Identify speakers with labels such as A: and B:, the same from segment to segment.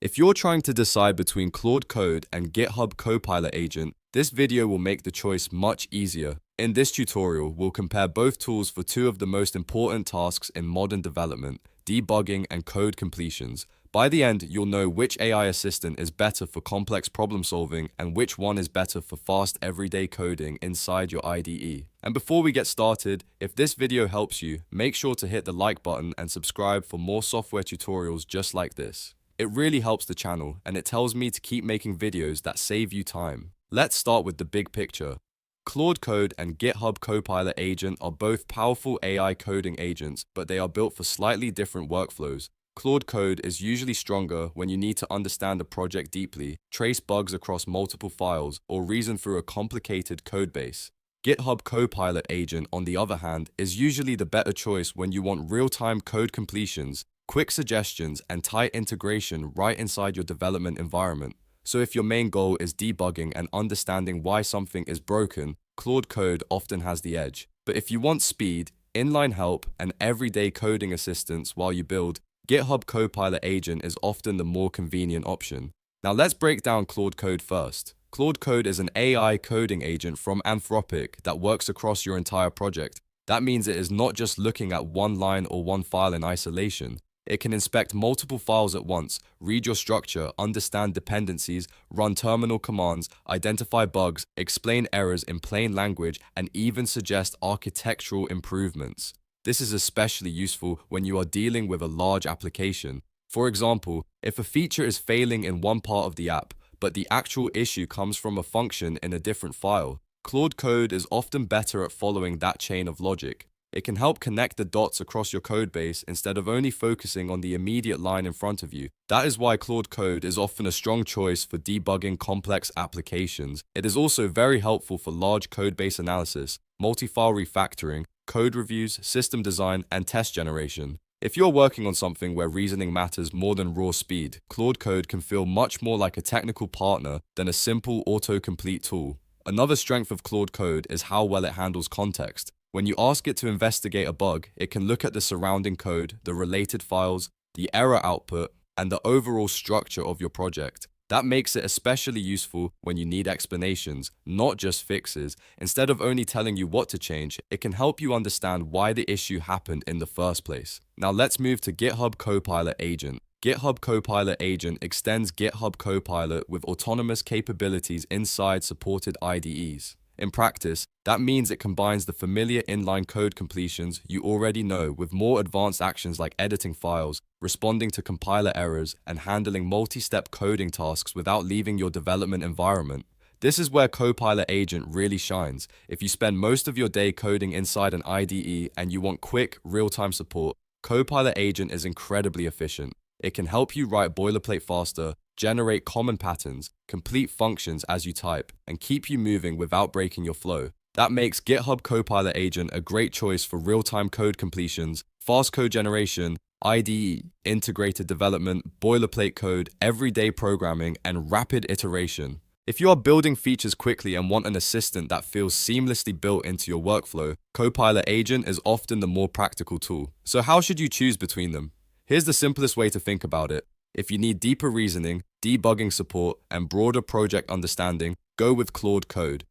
A: If you're trying to decide between Claude Code and GitHub Copilot Agent, this video will make the choice much easier. In this tutorial, we'll compare both tools for two of the most important tasks in modern development, debugging and code completions. By the end, you'll know which AI assistant is better for complex problem solving and which one is better for fast everyday coding inside your IDE. And before we get started, if this video helps you, make sure to hit the like button and subscribe for more software tutorials just like this. It really helps the channel, and it tells me to keep making videos that save you time. Let's start with the big picture. Claude Code and GitHub Copilot Agent are both powerful AI coding agents, but they are built for slightly different workflows. Claude Code is usually stronger when you need to understand a project deeply, trace bugs across multiple files, or reason through a complicated codebase. GitHub Copilot Agent, on the other hand, is usually the better choice when you want real-time code completions, quick suggestions, and tight integration right inside your development environment. So if your main goal is debugging and understanding why something is broken, Claude Code often has the edge. But if you want speed, inline help, and everyday coding assistance while you build, GitHub Copilot Agent is often the more convenient option. Now let's break down Claude Code first. Claude Code is an AI coding agent from Anthropic that works across your entire project. That means it is not just looking at one line or one file in isolation. It can inspect multiple files at once, read your structure, understand dependencies, run terminal commands, identify bugs, explain errors in plain language, and even suggest architectural improvements. This is especially useful when you are dealing with a large application. For example, if a feature is failing in one part of the app, but the actual issue comes from a function in a different file, Claude Code is often better at following that chain of logic. It can help connect the dots across your codebase instead of only focusing on the immediate line in front of you. That is why Claude Code is often a strong choice for debugging complex applications. It is also very helpful for large codebase analysis, multi-file refactoring, code reviews, system design, and test generation. If you're working on something where reasoning matters more than raw speed, Claude Code can feel much more like a technical partner than a simple autocomplete tool. Another strength of Claude Code is how well it handles context. When you ask it to investigate a bug, it can look at the surrounding code, the related files, the error output, and the overall structure of your project. That makes it especially useful when you need explanations, not just fixes. Instead of only telling you what to change, it can help you understand why the issue happened in the first place. Now let's move to GitHub Copilot Agent. GitHub Copilot Agent extends GitHub Copilot with autonomous capabilities inside supported IDEs. In practice, that means it combines the familiar inline code completions you already know with more advanced actions like editing files, responding to compiler errors, and handling multi-step coding tasks without leaving your development environment. This is where Copilot Agent really shines. If you spend most of your day coding inside an IDE and you want quick, real-time support, Copilot Agent is incredibly efficient. It can help you write boilerplate faster, generate common patterns, complete functions as you type, and keep you moving without breaking your flow. That makes GitHub Copilot Agent a great choice for real-time code completions, fast code generation, IDE-integrated development, boilerplate code, everyday programming, and rapid iteration. If you are building features quickly and want an assistant that feels seamlessly built into your workflow, Copilot Agent is often the more practical tool. So how should you choose between them? Here's the simplest way to think about it. If you need deeper reasoning, debugging support, and broader project understanding, go with Claude Code.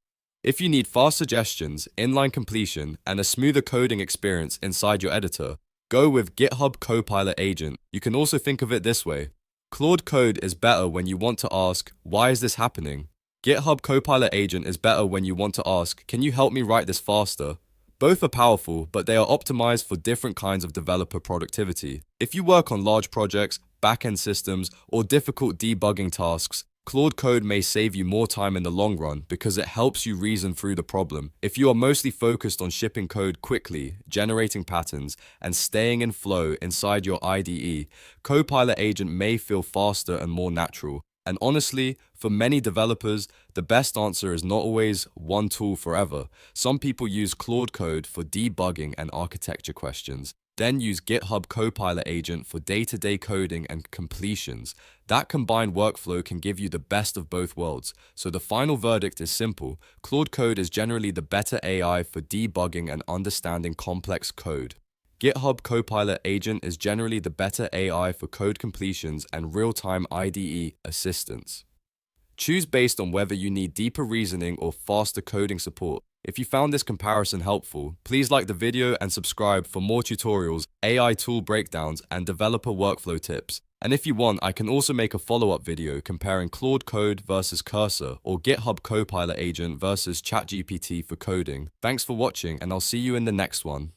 A: If you need fast suggestions, inline completion, and a smoother coding experience inside your editor, go with GitHub Copilot Agent. You can also think of it this way. Claude Code is better when you want to ask, why is this happening? GitHub Copilot Agent is better when you want to ask, can you help me write this faster? Both are powerful, but they are optimized for different kinds of developer productivity. If you work on large projects, back-end systems, or difficult debugging tasks, Claude Code may save you more time in the long run because it helps you reason through the problem. If you are mostly focused on shipping code quickly, generating patterns, and staying in flow inside your IDE, Copilot Agent may feel faster and more natural. And honestly, for many developers, the best answer is not always one tool forever. Some people use Claude Code for debugging and architecture questions, then use GitHub Copilot Agent for day-to-day coding and completions. That combined workflow can give you the best of both worlds. So the final verdict is simple. Claude Code is generally the better AI for debugging and understanding complex code. GitHub Copilot Agent is generally the better AI for code completions and real-time IDE assistance. Choose based on whether you need deeper reasoning or faster coding support. If you found this comparison helpful, please like the video and subscribe for more tutorials, AI tool breakdowns, and developer workflow tips. And if you want, I can also make a follow-up video comparing Claude Code versus Cursor or GitHub Copilot Agent versus ChatGPT for coding. Thanks for watching, and I'll see you in the next one.